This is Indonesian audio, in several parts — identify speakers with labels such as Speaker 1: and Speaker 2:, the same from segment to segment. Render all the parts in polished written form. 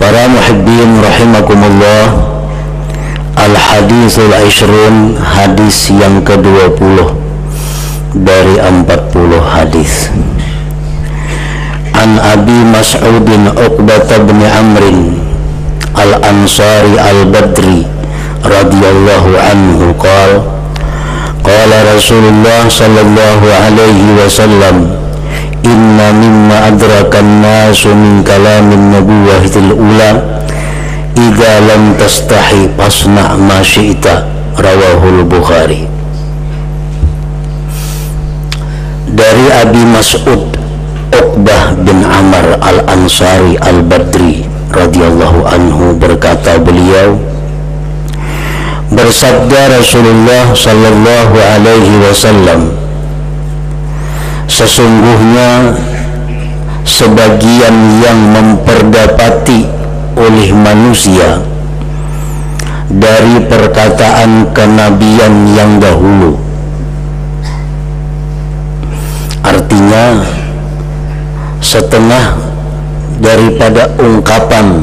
Speaker 1: Para muhibbin rahimakumullah, Al-Hadithul Ishrun, hadis yang ke-20 dari 40 hadis. An Abi Mas'udin Uqbah bin Amrin Al-Ansari Al-Badri radhiyallahu anhu qala qala Rasulullah sallallahu alaihi wasallam, inna mimma adrakan nasu min kalamin nubuwwatil ula idza lam tastahi fasna ma syi'ta, rawahul Bukhari. Dari Abi Mas'ud Uqbah bin Amr Al-Ansari Al-Badri radhiyallahu anhu, berkata beliau, bersabda Rasulullah sallallahu alaihi wasallam, sesungguhnya sebagian yang memperdapati oleh manusia dari perkataan kenabian yang dahulu. Artinya, setengah daripada ungkapan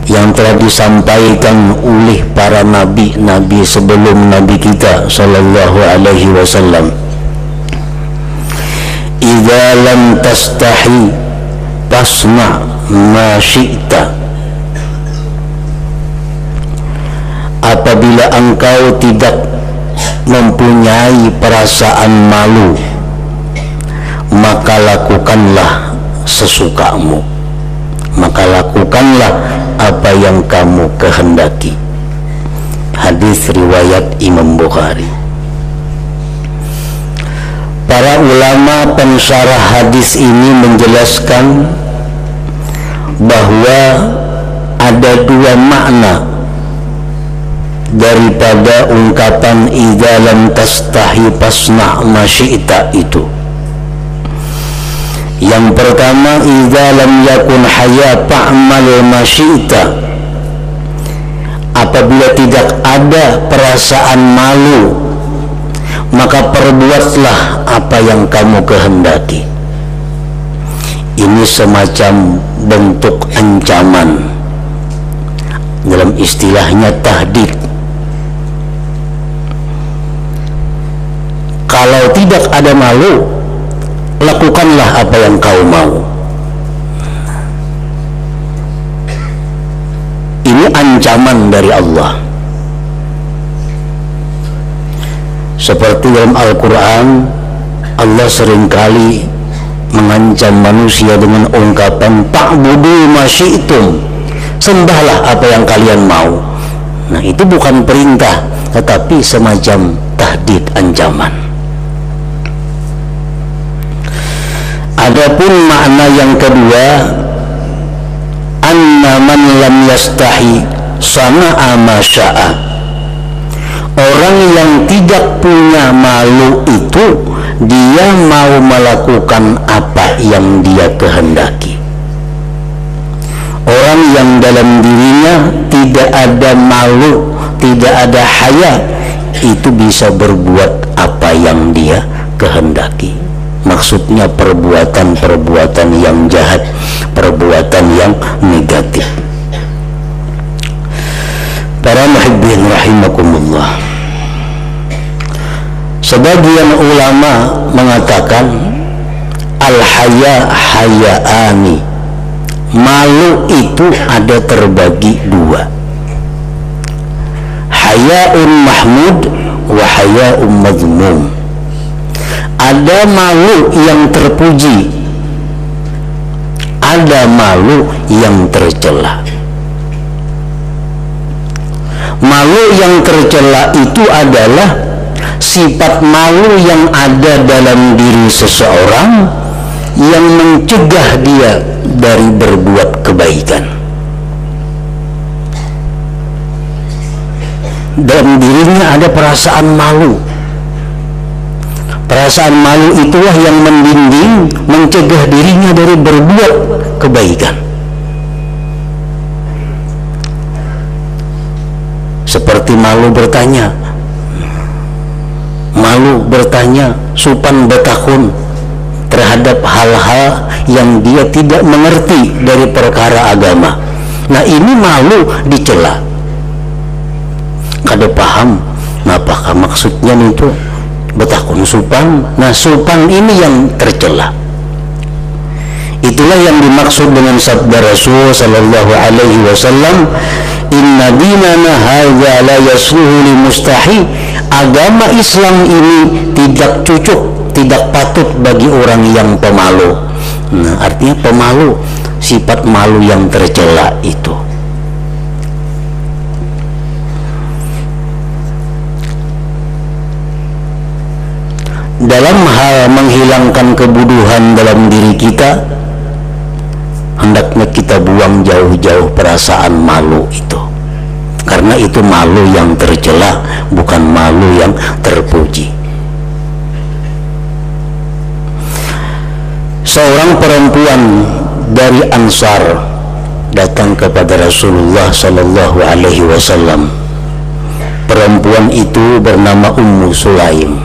Speaker 1: yang telah disampaikan oleh para nabi-nabi sebelum nabi kita sallallahu alaihi wasallam, idza lam tastahi fasna ma syi'ta, apabila engkau tidak mempunyai perasaan malu, maka lakukanlah sesukamu, maka lakukanlah apa yang kamu kehendaki. Hadis riwayat Imam Bukhari. Para ulama pensyarah hadis ini menjelaskan bahwa ada dua makna daripada ungkapan idza lam tastahi fasna ma syi'ta itu. Yang pertama, idza lam yakun haya fa'mal ma syi'ta, apabila tidak ada perasaan malu, maka perbuatlah apa yang kamu kehendaki. Ini semacam bentuk ancaman, dalam istilahnya tahdid. Kalau tidak ada malu, lakukanlah apa yang kau mau. Ini ancaman dari Allah. Seperti dalam Al-Quran, Allah seringkali mengancam manusia dengan ungkapan ta'budu ma syi'tum, sembahlah apa yang kalian mau. Nah, itu bukan perintah, tetapi semacam tahdid, ancaman. Adapun makna yang kedua, anna man lam yastahi sana'a ma sya'a, orang yang tidak punya malu itu dia mau melakukan apa yang dia kehendaki. Orang yang dalam dirinya tidak ada malu, tidak ada haya, itu bisa berbuat apa yang dia kehendaki. Maksudnya perbuatan-perbuatan yang jahat, perbuatan yang negatif. Para muhibbin rahimakumullah, sebagian ulama mengatakan al-haya haya'ani, malu itu ada terbagi dua, haya'un mahmud wa haya'un madhmum. Ada malu yang terpuji, ada malu yang tercela. Malu yang tercela itu adalah sifat malu yang ada dalam diri seseorang yang mencegah dia dari berbuat kebaikan. Dalam dirinya ada perasaan malu. Perasaan malu itulah yang membimbing, mencegah dirinya dari berbuat kebaikan. Seperti malu bertanya, supan betakun terhadap hal-hal yang dia tidak mengerti dari perkara agama. Nah ini malu dicela. Kada paham apakah maksudnya itu betakun supan. Nah supan ini yang tercela. Itulah yang dimaksud dengan sabda Rasul sallallahu alaihi wasallam, inna dinana hadza la yasluhu li mustahi. Agama Islam ini tidak cocok, tidak patut bagi orang yang pemalu. Nah artinya pemalu, sifat malu yang tercela itu. Dalam hal menghilangkan kebuduhan dalam diri kita, hendaknya kita buang jauh-jauh perasaan malu itu, karena itu malu yang tercela, bukan malu yang terpuji. Seorang perempuan dari Ansar datang kepada Rasulullah sallallahu alaihi wasallam. Perempuan itu bernama Ummu Sulaim.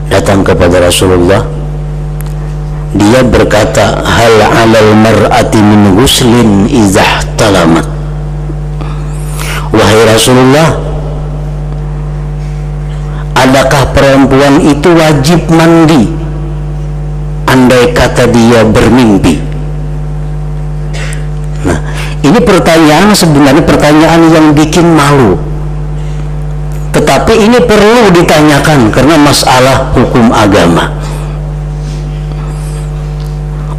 Speaker 1: Datang kepada Rasulullah, dia berkata, hal 'alal mar'ati min ghuslin idzah talamat. Wahai Rasulullah, adakah perempuan itu wajib mandi andai kata dia bermimpi? Nah ini pertanyaan, sebenarnya pertanyaan yang bikin malu, tetapi ini perlu ditanyakan karena masalah hukum agama.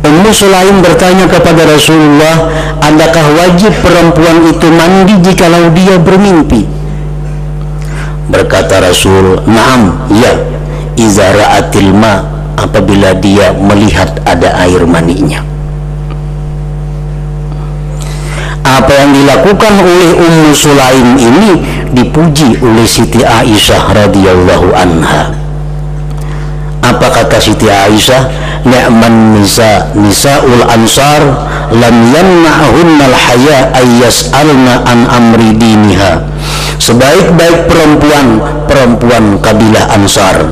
Speaker 1: Ummu Sulaim bertanya kepada Rasulullah, adakah wajib perempuan itu mandi jikalau dia bermimpi? Berkata Rasul, na'am, ya, iza ra'atil ma, apabila dia melihat ada air maninya. Apa yang dilakukan oleh Ummu Sulaim ini dipuji oleh Siti Aisyah radhiyallahu anha. Apa kata Siti Aisyah? Ni'man nisa'ul ansar lam yamna'hunnal haya ayyas'alna an amri diniha. Sebaik-baik perempuan kabilah Ansar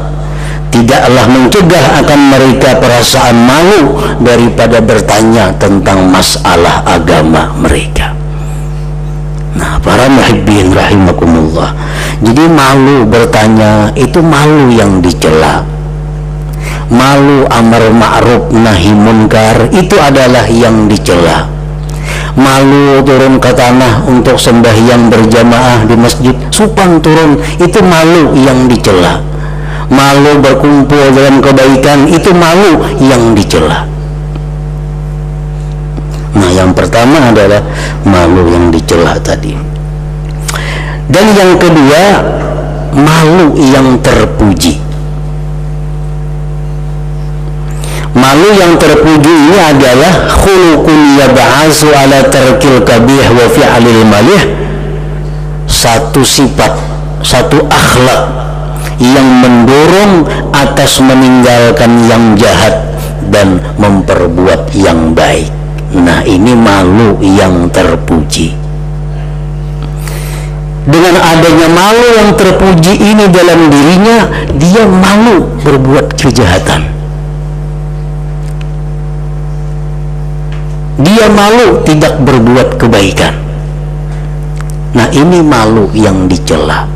Speaker 1: tidaklah mencegah akan mereka perasaan malu daripada bertanya tentang masalah agama mereka. Nah para muhibbin rahimakumullah, jadi malu bertanya itu malu yang dicela. Malu amar ma'ruf nahi munkar itu adalah yang dicela. Malu turun ke tanah untuk sembahyang berjamaah di masjid, supan turun, itu malu yang dicela. Malu berkumpul dalam kebaikan, itu malu yang dicela. Nah yang pertama adalah malu yang dicela tadi. Dan yang kedua, malu yang terpuji. Malu yang terpuji ini adalah khuluqun yab'asu ala tarkil kabih wa fi'alil malih. Satu sifat, satu akhlak yang mendorong atas meninggalkan yang jahat dan memperbuat yang baik. Nah ini malu yang terpuji. Dengan adanya malu yang terpuji ini dalam dirinya, dia malu berbuat kejahatan. Dia malu tidak berbuat kebaikan. Nah ini malu yang dicela.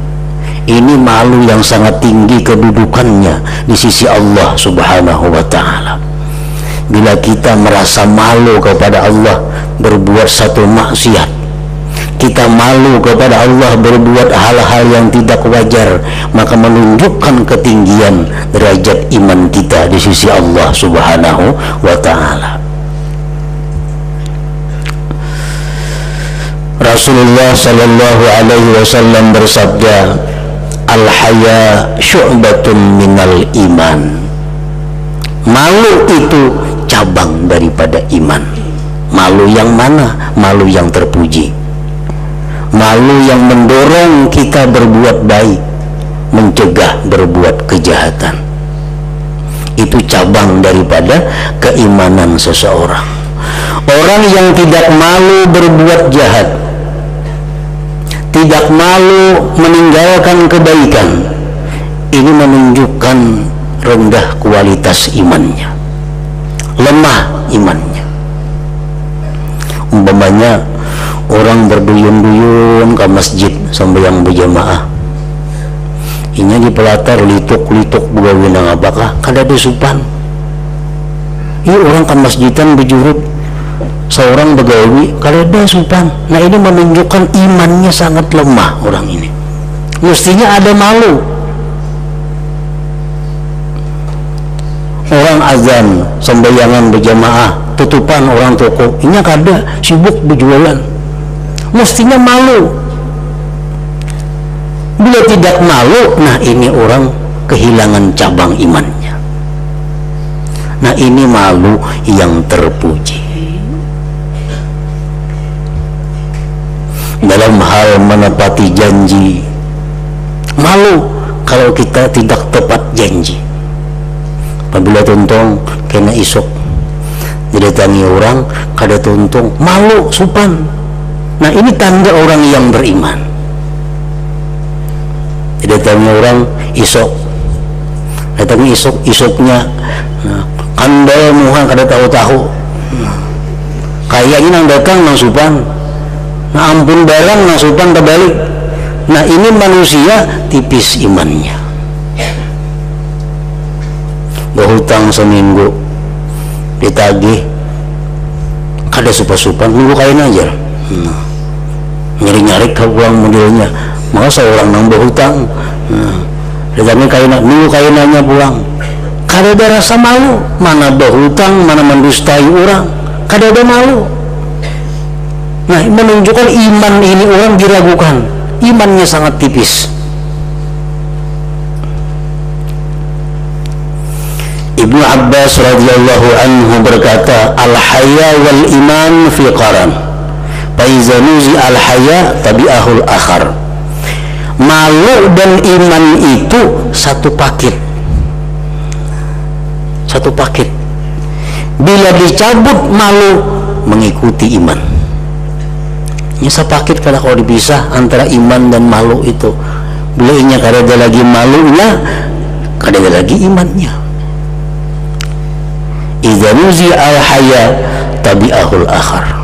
Speaker 1: Ini malu yang sangat tinggi kedudukannya di sisi Allah subhanahu wa ta'ala. Bila kita merasa malu kepada Allah berbuat satu maksiat, kita malu kepada Allah berbuat hal-hal yang tidak wajar, maka menunjukkan ketinggian derajat iman kita di sisi Allah subhanahu wa ta'ala. Rasulullah sallallahu alaihi wasallam bersabda, al-haya syu'batun minal iman. Malu itu cabang daripada iman. Malu yang mana? Malu yang terpuji. Malu yang mendorong kita berbuat baik, mencegah berbuat kejahatan. Itu cabang daripada keimanan seseorang. Orang yang tidak malu berbuat jahat, tidak malu meninggalkan kebaikan, ini menunjukkan rendah kualitas imannya, lemah imannya. umpamanya orang berduyun-duyun ke masjid sambayang berjamaah, inya di pelatar lituk-lituk begawi nang apakah kada ada supan. Iya orang ke masjidan bejurut seorang begawi kada ada supan. Nah ini menunjukkan imannya sangat lemah orang ini. Mestinya ada malu. Orang azan sembayangan berjamaah tutupan orang toko inya kada sibuk berjualan, mestinya malu. Bila tidak malu, nah ini orang kehilangan cabang imannya. Nah ini malu yang terpuji. Dalam hal menepati janji, malu kalau kita tidak tepat janji. Apabila tuntung kena isok didatangi orang kada tuntung, malu supan. Nah ini tanda orang yang beriman. Didatangi orang isok, datangi isoknya, nah, kandal muha kada tahu-tahu, kayaknya nang datang nang supan, nah ampun barang nang supan terbalik. Nah ini manusia tipis imannya. Berhutang seminggu ditagih kada supa-supan, minggu kain aja, nyari-nyari ke uang modelnya. Maka seorang nang berhutang, ditagih kain, minggu kainannya pulang, kada ada rasa malu. Mana berhutang, mana mendustai orang, kada ada malu. Nah menunjukkan iman ini orang diragukan, imannya sangat tipis. Ibnu Abbas radhiyallahu anhu berkata, al-haya wal iman fi qaran, fa iza nuzi al-haya tabi'ahul akhar. Malu dan iman itu satu paket, satu paket. Bila dicabut malu, mengikuti iman. Ini sepaket kalau dipisah antara iman dan malu itu. Bila inya kada ada lagi malunya, kada ada lagi imannya. Idza nuzi al-haya tabi'ahul akhar.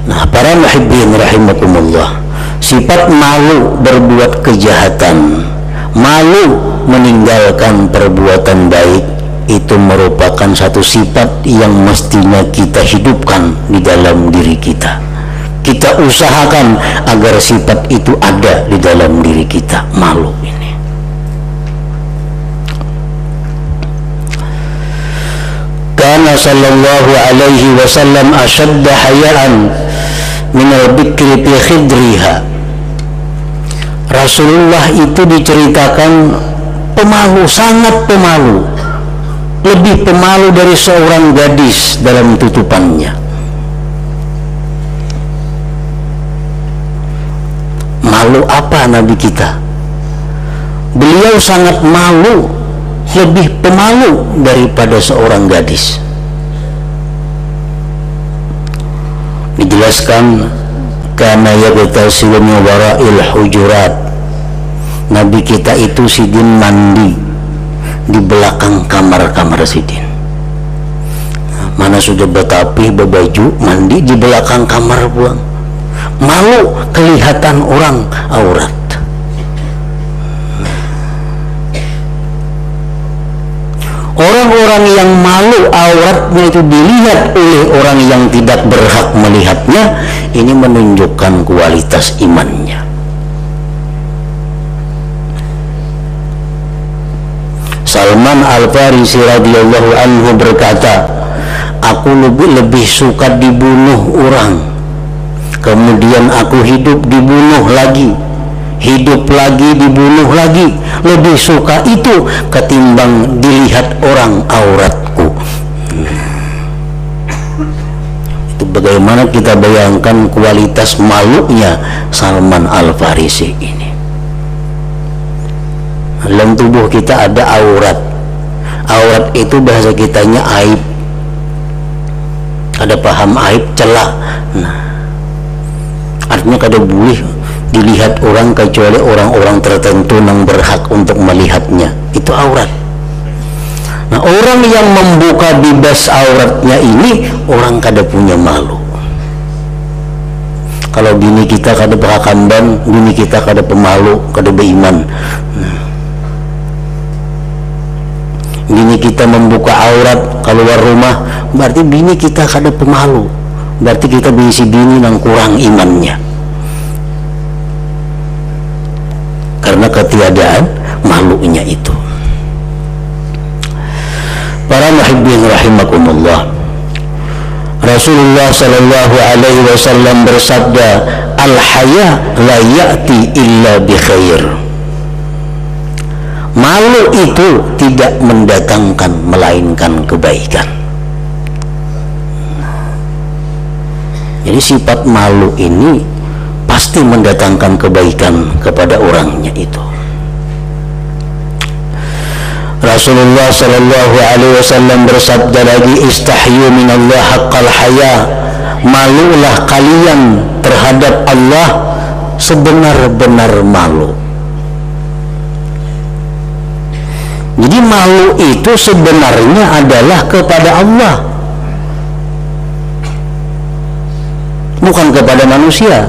Speaker 1: Nah, para muhibbin rahimakumullah, sifat malu berbuat kejahatan, malu meninggalkan perbuatan baik, itu merupakan satu sifat yang mestinya kita hidupkan di dalam diri kita. Kita usahakan agar sifat itu ada di dalam diri kita, malu ini. Kana sallallahu alaihi wasallam ashadda hayaan min al-bikri fi khidriha. Rasulullah itu diceritakan pemalu, sangat pemalu, lebih pemalu dari seorang gadis dalam tutupannya. Malu apa Nabi kita? Beliau sangat malu, lebih pemalu daripada seorang gadis. Dijelaskan, kana yaghtasilu min wara'il hujurat. Nabi kita itu sidin mandi di belakang kamar-kamar sidin. Mana sudah bertapih, berbaju, mandi di belakang kamar buang. Malu kelihatan orang aurat. Orang-orang yang malu auratnya itu dilihat oleh orang yang tidak berhak melihatnya, ini menunjukkan kualitas imannya. Salman Al-Farisi radhiyallahu anhu berkata, aku lebih suka dibunuh orang, kemudian aku hidup dibunuh lagi, hidup lagi dibunuh lagi, lebih suka itu ketimbang dilihat orang auratku. Itu bagaimana kita bayangkan kualitas malunya Salman Al-Farisi ini. Dalam tubuh kita ada aurat. Aurat itu bahasa kitanya aib. Ada paham aib, celah. Nah, artinya kada boleh dilihat orang kecuali orang-orang tertentu yang berhak untuk melihatnya. Itu aurat. Nah, orang yang membuka bebas auratnya ini orang kada punya malu. Kalau bini kita kada berakamban, bini kita kada pemalu, kada beriman. Bini kita membuka aurat keluar rumah, berarti bini kita kada pemalu, berarti kita berisi bini yang kurang imannya, karena ketiadaan malunya itu. Para muhibbin rahimakumullah, Rasulullah sallallahu alaihi wasallam bersabda, al-haya la ya'ti illa bi khair. Malu itu tidak mendatangkan melainkan kebaikan. Jadi sifat malu ini pasti mendatangkan kebaikan kepada orangnya itu. Rasulullah sallallahu alaihi wasallam bersabda lagi, istahyu minallah haqqal haya. Malulah kalian terhadap Allah sebenar-benar malu. Jadi malu itu sebenarnya adalah kepada Allah, bukan kepada manusia.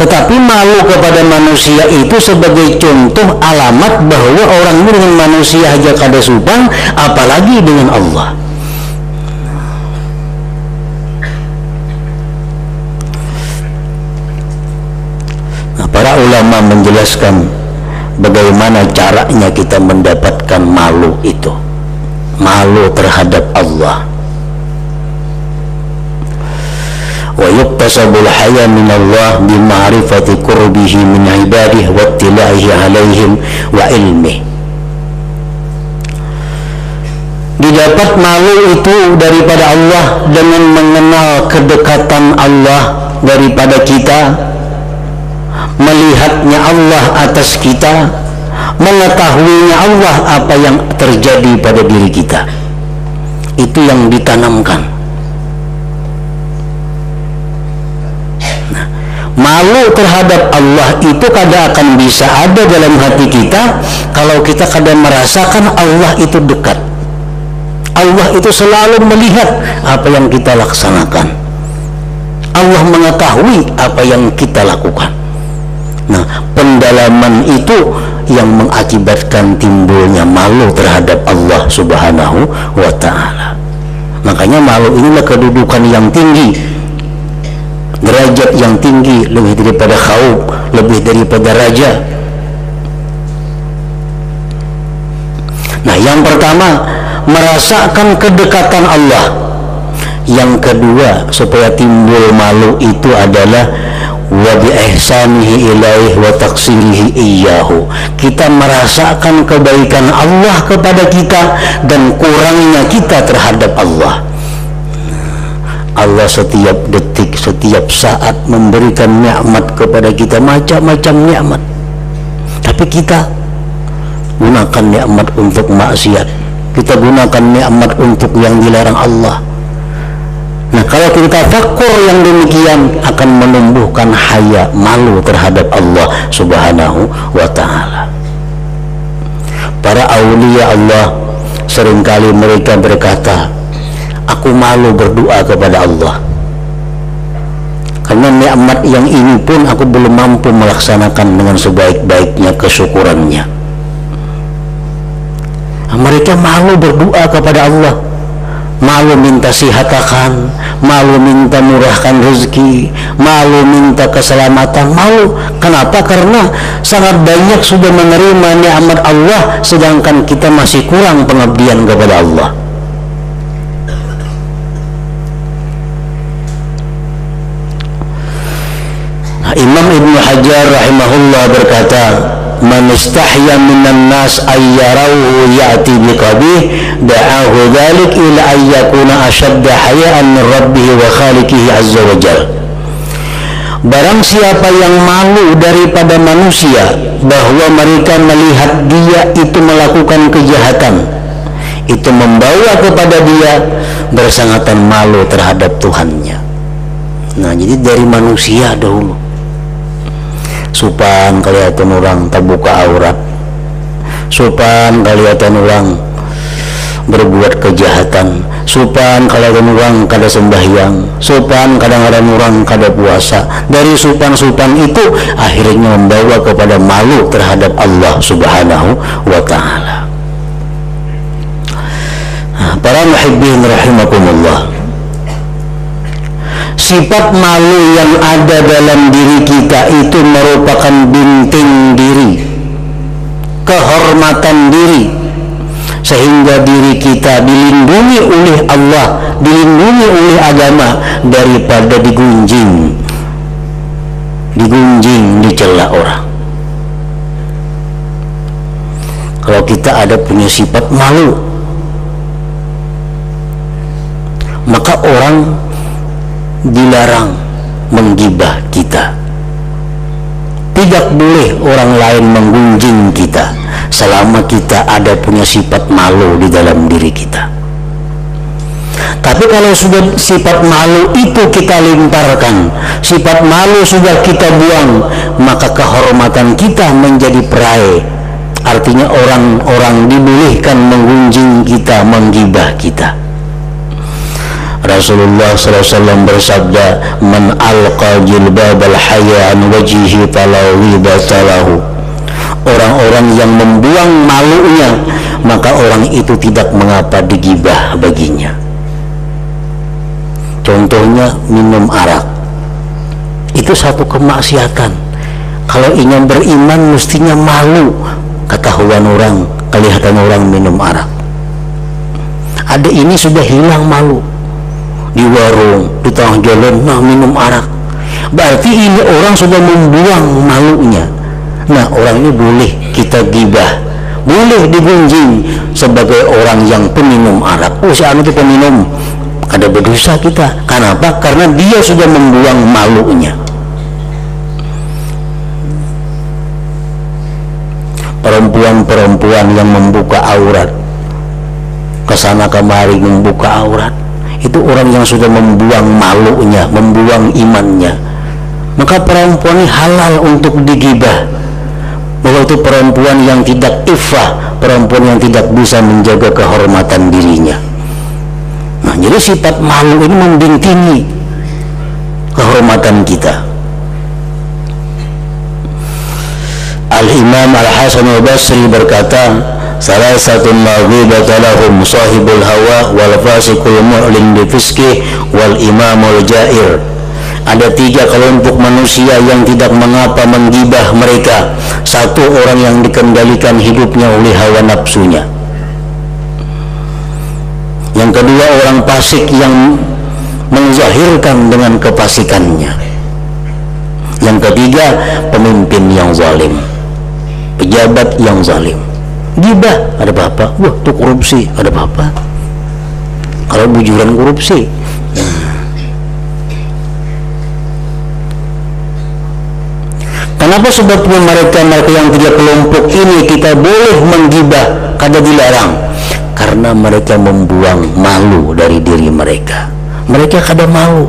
Speaker 1: Tetapi malu kepada manusia itu sebagai contoh alamat bahwa orang ini dengan manusia aja kada sopan, apalagi dengan Allah. Nah, para ulama menjelaskan bagaimana caranya kita mendapatkan malu itu, malu terhadap Allah. Wa yuktasabul haya minallah bima'rifati qurbihi min ibadihi wa ittila'ihi alaihim wa ilmih. Didapat malu itu daripada Allah dengan mengenal kedekatan Allah daripada kita, melihatnya Allah atas kita, mengetahuinya Allah apa yang terjadi pada diri kita. Itu yang ditanamkan. Nah, malu terhadap Allah itu kada akan bisa ada dalam hati kita kalau kita kada merasakan Allah itu dekat. Allah itu selalu melihat apa yang kita laksanakan. Allah mengetahui apa yang kita lakukan. Nah, pendalaman itu yang mengakibatkan timbulnya malu terhadap Allah Subhanahu wa ta'ala. Makanya malu inilah kedudukan yang tinggi, derajat yang tinggi, lebih daripada khauf, lebih daripada raja. Nah, yang pertama merasakan kedekatan Allah. Yang kedua supaya timbul malu itu adalah wa bi ihsanihi ilaihi wa taqsirihi iyyahu. Kita merasakan kebaikan Allah kepada kita dan kurangnya kita terhadap Allah. Allah setiap detik, setiap saat memberikan nikmat kepada kita, macam-macam nikmat. Tapi kita gunakan nikmat untuk maksiat. Kita gunakan nikmat untuk yang dilarang Allah. Nah, kalau kita tafakur yang demikian akan menumbuhkan haya, malu terhadap Allah Subhanahu wa ta'ala. Para aulia Allah seringkali mereka berkata, aku malu berdoa kepada Allah karena nikmat yang ini pun aku belum mampu melaksanakan dengan sebaik-baiknya kesyukurannya. Nah, mereka malu berdoa kepada Allah, malu minta sihatakan, malu minta murahkan rezeki, malu minta keselamatan, malu. Kenapa? Karena sangat banyak sudah menerima nikmat Allah sedangkan kita masih kurang pengabdian kepada Allah. Nah, Imam Ibnu Hajar rahimahullah berkata, man istahya minan nas ayyarahu ya'ti biqabih da'ahu dhalik ila ayyakuna ashadda haya'an min rabbih wa khaliqihi azza wa jal. Barang siapa yang malu daripada manusia bahwa mereka melihat dia itu melakukan kejahatan, itu membawa kepada dia bersangatan malu terhadap Tuhannya. Nah, jadi dari manusia dahulu supan kelihatan orang terbuka aurat, Sopan kaliatan orang berbuat kejahatan, sopan kaliatan orang kada sembahyang, sopan kadang-kadang orang kada puasa. Dari sopan-sopan itu akhirnya membawa kepada malu terhadap Allah Subhanahu wa ta'ala. Para muhibbin rahimakumullah, sifat malu yang ada dalam diri kita itu merupakan binting diri, kehormatan diri, sehingga diri kita dilindungi oleh Allah, dilindungi oleh agama daripada digunjing, dicela orang. Kalau kita ada punya sifat malu, maka orang dilarang menggibah kita. Tidak boleh orang lain menggunjing kita selama kita ada punya sifat malu di dalam diri kita. Tapi kalau sudah sifat malu itu kita lemparkan, sifat malu sudah kita buang, maka kehormatan kita menjadi perai. Artinya orang-orang dibolehkan menggunjing kita, menggibah kita. Rasulullah SAW bersabda, man alqa jilbabal haya an wajhihi fala ghibatalahu. Orang-orang yang membuang malunya, maka orang itu tidak mengapa digibah baginya. Contohnya minum arak, itu satu kemaksiatan. Kalau ingin beriman mestinya malu ketahuan orang, kelihatan orang minum arak. Ada ini sudah hilang malu, di warung, di tengah jalan, nah minum arak, berarti ini orang sudah membuang malunya. Nah orang ini boleh kita gibah, boleh digunjing sebagai orang yang peminum arak. Oh si anu itu peminum, kada berdosa kita. Kenapa? Karena dia sudah membuang malunya. Perempuan-perempuan yang membuka aurat, kesana kemari membuka aurat, itu orang yang sudah membuang malunya, membuang imannya. Maka perempuan ini halal untuk digibah, bahwa itu perempuan yang tidak ifah, perempuan yang tidak bisa menjaga kehormatan dirinya. Nah, jadi sifat malu ini membintingi kehormatan kita. Al-Imam Al-Hasan Al-Basri berkata, salah satu maghibata lahum sahibul hawa wal fasiqul mu'lin bifiski wal imamul jair. Ada 3 kelompok manusia yang tidak mengapa menggibah mereka. Satu, orang yang dikendalikan hidupnya oleh hawa nafsunya. Yang kedua, orang fasik yang menzahirkan dengan kefasikannya. Yang ketiga, pemimpin yang zalim, pejabat yang zalim. Gibah, ada apa-apa? Wah, itu korupsi, ada apa-apa? Kalau bujuran korupsi. Kenapa sebabnya mereka yang 3 kelompok ini kita boleh menggibah, kada dilarang? Karena mereka membuang malu dari diri mereka. Mereka kada malu.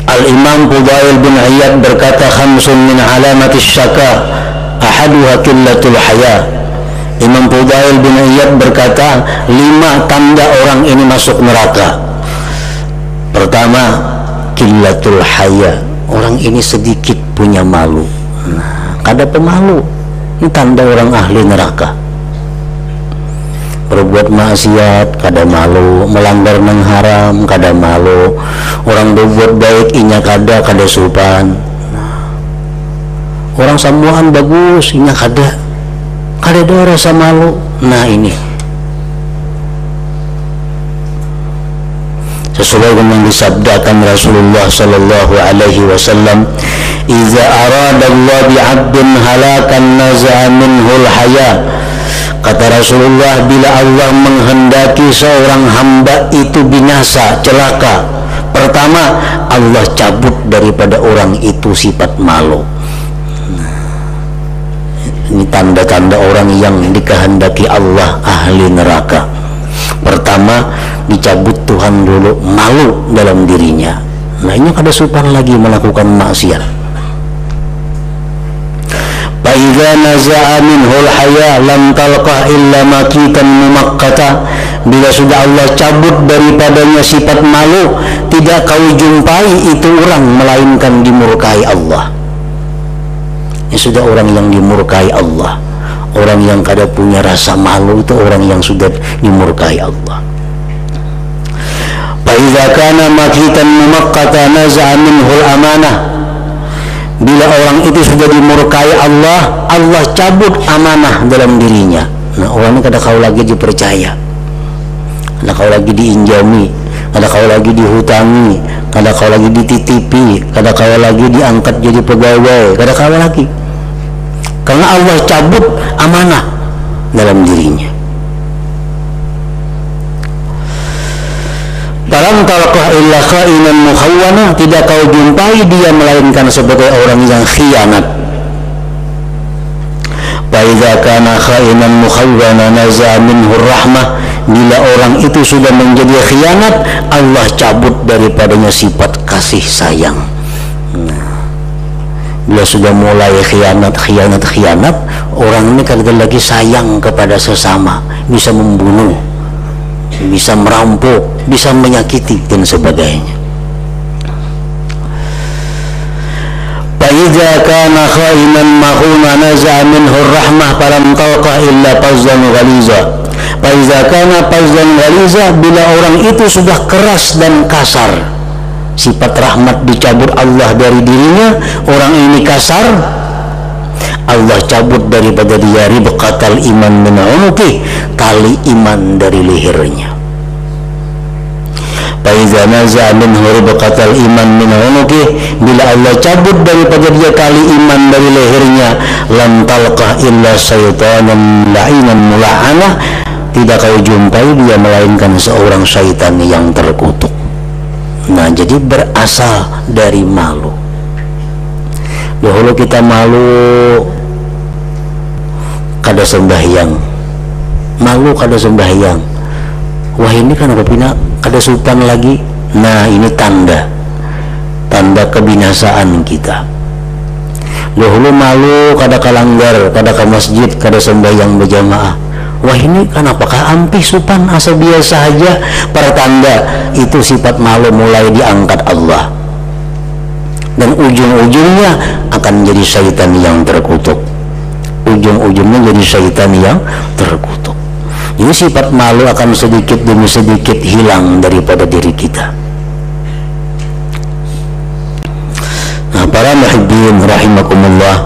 Speaker 1: Al-Imam Fudail bin Iyad berkata, khamsun min alamatis syaka ahaduha qillatul haya. Imam Fudail bin Iyad berkata, 5 tanda orang ini masuk neraka. Pertama, qillatul haya, orang ini sedikit punya malu. Nah, kada pemalu, ini tanda orang ahli neraka. Berbuat maksiat kada malu, melanggar nang haram kada malu, orang berbuat baik inya kada sopan. Nah, orang sambuan bagus inya kada ada rasa malu. Nah ini sesuai dengan disabdakan Rasulullah sallallahu alaihi wasallam, "Idza aradallahu bi'abdin halakan naza'a minhul haya." Kata Rasulullah, bila Allah menghendaki seorang hamba itu binasa, celaka, pertama Allah cabut daripada orang itu sifat malu. Ini tanda-tanda orang yang dikehendaki Allah ahli neraka. Pertama, dicabut Tuhan dulu malu dalam dirinya. Nah ini kada sopan lagi melakukan maksiat. idza naza'a minhul haya lam talqa illa makitan mumaqqata. Bila sudah Allah cabut daripadanya sifat malu, tidak kau jumpai itu orang melainkan dimurkai Allah. Ini sudah orang yang dimurkai Allah. Orang yang kada punya rasa malu itu orang yang sudah dimurkai Allah. Fa idza kana makitan mumaqqata naza'a minhul amanah. Bila orang itu sudah dimurkai Allah, Allah cabut amanah dalam dirinya. Nah, orang ini kada kau lagi dipercaya, kada kau lagi diinjami, kada kau lagi dihutangi, kada kau lagi dititipi, kada kau lagi diangkat jadi pegawai, kada kau lagi. Karena Allah cabut amanah dalam dirinya. Falam talqah illa khainan mukhawwana, tidak kau jumpai dia melainkan sebagai orang yang khianat. Fa idza kana khainan mukhawwana naza minhu rahmah. Bila orang itu sudah menjadi khianat, Allah cabut daripadanya sifat kasih sayang. Nah, bila sudah mulai khianat, orang ini kada lagi sayang kepada sesama, bisa membunuh, bisa merampok, bisa menyakiti dan sebagainya. Fa idza kana khainan mahuna naza'a minhu rahmah falam talqa illa fazzan ghaliza. Fa idza kana fazzan ghaliza, bila orang itu sudah keras dan kasar, sifat rahmat dicabut Allah dari dirinya, orang ini kasar, Allah cabut daripada dia ribqatal iman min unuqi, tali iman dari lehernya. Fa idza naza'a minhu ribqatal iman min unuqi, bila Allah cabut daripada dia tali iman dari lehernya, lam talqah illa syaitanan la'inan mula'anah, tidak kau jumpai dia melainkan seorang syaitan yang terkutuk. Nah, jadi berasal dari malu. Dahulu kita malu kada sembahyang, malu kada sembahyang. Wah, ini kan rupanya kada sultan lagi. Nah, ini tanda kebinasaan kita. Dahulu malu kada kalanggar, kada ke masjid, kada sembahyang berjamaah. Wah, ini kan apakah ampih supan asa biasa saja. Pertanda itu sifat malu mulai diangkat Allah, dan ujung-ujungnya akan jadi syaitan yang terkutuk. Ujung-ujungnya jadi syaitan yang terkutuk. Jadi sifat malu akan sedikit demi sedikit hilang daripada diri kita. Nah, para muhibbin rahimakumullah,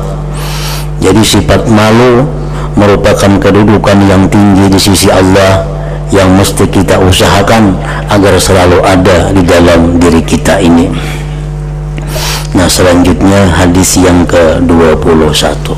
Speaker 1: jadi sifat malu merupakan kedudukan yang tinggi di sisi Allah yang mesti kita usahakan agar selalu ada di dalam diri kita ini. Nah, selanjutnya hadis yang ke-21.